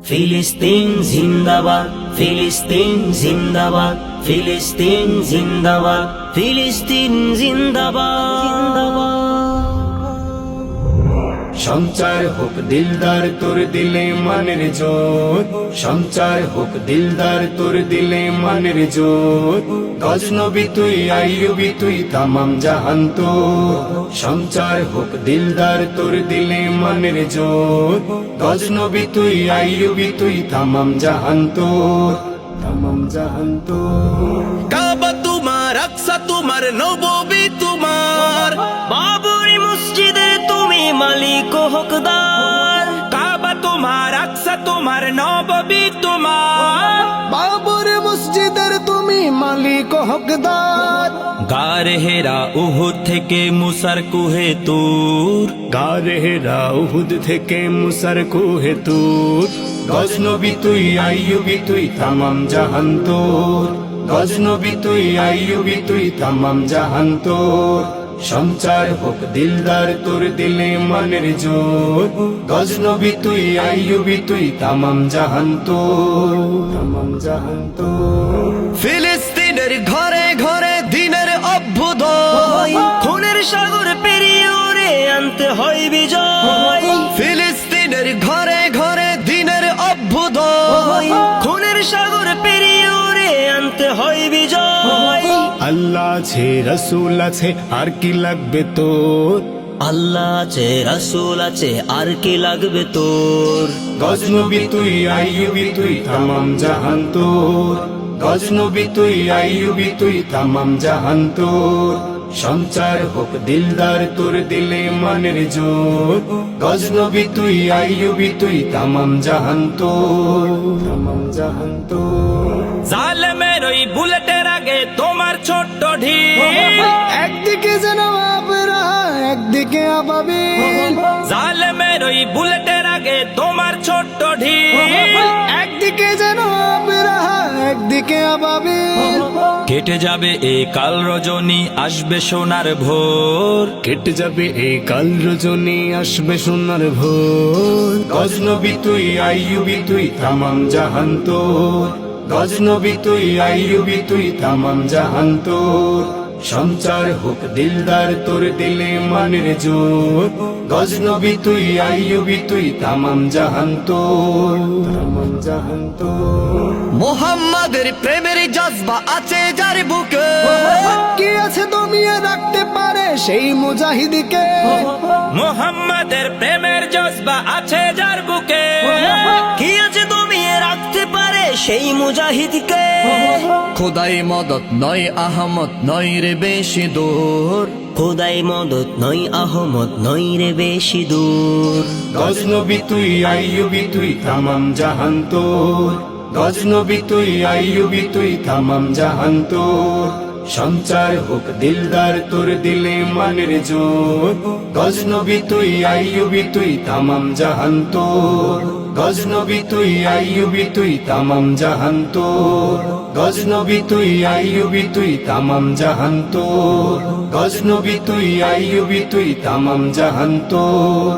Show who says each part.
Speaker 1: ফিলিস্তিন জিন্দাবাদ, ফিলিস্তিন জিন্দাবাদ, ফিলিস্তিন জিন্দাবাদ, ফিলিস্তিন জিন্দাবাদ।
Speaker 2: সঞ্চার হোক দিলদার তোর দিলে মানের জোর, সঞ্চার হোক দিলদার তোর দিলে মানের জোর। গজনবী তুই আইয়ুবী তুই তামাম জাহান তোর, সঞ্চার হোক দিলদার তোর দিলে মানের জোর। গজনবী তুই আইয়ুবী তুই তামাম জাহান তোর, তামাম জাহান তোর।
Speaker 3: কাবা তোমার, আকসা তোমার, নববী তোমার,
Speaker 1: বাবরি মসজিদে তুমি মালিক ও হকদার।
Speaker 3: কাবা তোমার, আকসা তোমার, নববী তোমার,
Speaker 2: বাবর মসজিদের তুমি মালিক ও হকদার।
Speaker 3: গারে হেরা উহুদ থেকে মুসার কুহে তুর,
Speaker 2: গারে হেরা উহুদ থেকে মুসার কুহে তুর। গজনবী তুই আইয়ুবী তুই তামাম জাহান তোর, গজনবী তুই আইয়ুবী তুই তামাম জাহান তোর। সঞ্চার হোক দিলদার তোর দিলে মানের জোর। গজনবী তুই আইয়ুবী তুই তামাম জাহান তোর, তামাম জাহান তোর।
Speaker 3: ফিলিস্তিনের ঘরে ঘরে দিনের অভ্যুদয়,
Speaker 1: খুনের সাগর পেরিয়ে ওরে আনতে হয় বিজয়।
Speaker 3: ফিলিস্তিনের ঘরে ঘরে দিনের অভ্যুদয়,
Speaker 1: খুনের সাগর পেরিয়ে ওরে আনতে হয় বিজয়।
Speaker 2: আল্লাহ আছে রসুল আছে আর কি লাগবে তোর।
Speaker 1: আল্লাহ আছে, রাসূল আছে, আর কি লাগবে তোর।
Speaker 2: গজনবী তুই আইয়ুবী তুই তামাম জাহান তোর, গজনবী তুই আইয়ুবী তুই তামাম জাহান তোর। সঞ্চার হোক দিলদার তোর দিলে মানের জোর। গজনবী তুই আইয়ুবী তুই তামাম জাহান তোর, তামাম জাহান তোর।
Speaker 3: জালেমের ওই বুলেটের আগে তোমার ছোট্ট ঢিল,
Speaker 2: একদিকে যেন আবরা একদিকে আবাবিল,
Speaker 3: জালেমের ওই বুলেটের আগে তোমার ছোট্ট ঢিল,
Speaker 2: একদিকে যেন আবরা একদিকে আবাবিল।
Speaker 3: কেটে যাবে এই কাল রজনী, আসবে সোনার ভোর,
Speaker 2: কেটে যাবে এই কাল রজনী, আসবে সোনার ভোর। গজনবী তুই আইয়ুবী তুই তামাম জাহান তোর, গজনবী তুই আইয়ুবী তুই তামাম জাহান তোর। সঞ্চার হোক দিলদার তোর দিলে মানের জোর। গজনবী তুই আইয়ুবী তুই তামাম জাহান তোর, তামাম জাহান তোর।
Speaker 3: মোহাম্মদের প্রেমের জজবা আছে যার বুকে,
Speaker 2: কি আছে দমিয়ে রাখতে পারে সেই মুজাহিদকে।
Speaker 3: মোহাম্মদের প্রেমের জজবা আছে যার বুকে,
Speaker 1: কি আছে তুমি রাখতে পারে সেই মুজাহিদকে।
Speaker 3: খোদাই মদত নয় আহমদ নয় রে বেশি দূর,
Speaker 1: খোদাই মদত নয় আহমদ নয় রে বেশি দূর।
Speaker 2: গজনবী তুই আইয়ুবী তুই তামাম জাহান তোর, গজনবী তুই আইয়ুবী তুই তামাম জাহান তোর। সঞ্চার হোক দিলদার তোর দিলে মানের জোর। গজনবী তুই আইয়ুবী তুই তামাম জাহান তোর, গজনবী তুই আইয়ুবী তুই তামাম জাহান তোর। গজনবী তুই আইয়ুবী তুই তামাম জাহান তোর, গজনবী তুই আইয়ুবী তুই তামাম জাহান তোর।